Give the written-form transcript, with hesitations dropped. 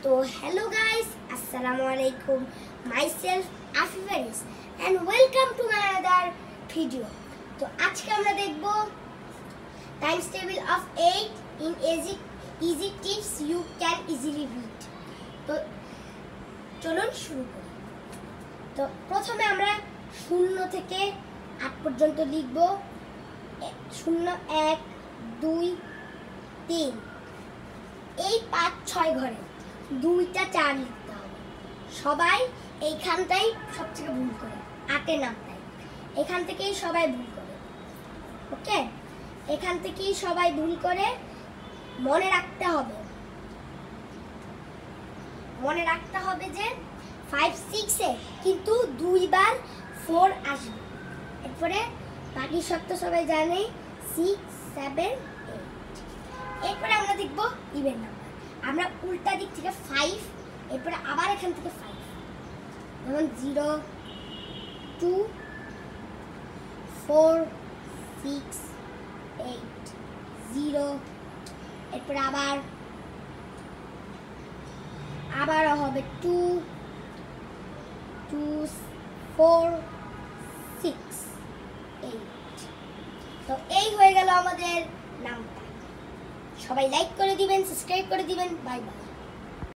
তো hello guys, আসসালামু আলাইকুম। Myself Afifaris and welcome to my another video. তো আজকে আমরা দেখব times table of 8 in easy tips you can easily read. তো চলুন শুরু করি। তো প্রথমে আমরা 0 থেকে 8 পর্যন্ত লিখব। 0 1 2 3 এই 5 6 ঘরে 2টা 4 লিখতে হবে। সবাই এইখানটাই সবথেকে ভুল করে 8 নাম দেয়। এখান থেকেই সবাই ভুল করে। ওকে, এখান থেকেই সবাই ভুল করে। মনে রাখতে হবে যে 5 6 এ কিন্তু 2 বার 4 আসবে। এরপরে বাকি সব তো সবাই জানে 6 7 8। এরপরে আমরা দেখব ইভেন নাম্বার। আমরা উল্টা দিক থেকে 5, এরপরে আবার এখান থেকে 5, যেমন 0 2 4 6 8 0। এরপরে আবার হবে 2 2 4 6 8। তো এই হয়ে গেল আমাদের নাম্বার। সবাই লাইক করে দিবেন, সাবস্ক্রাইব করে দিবেন। Bye bye.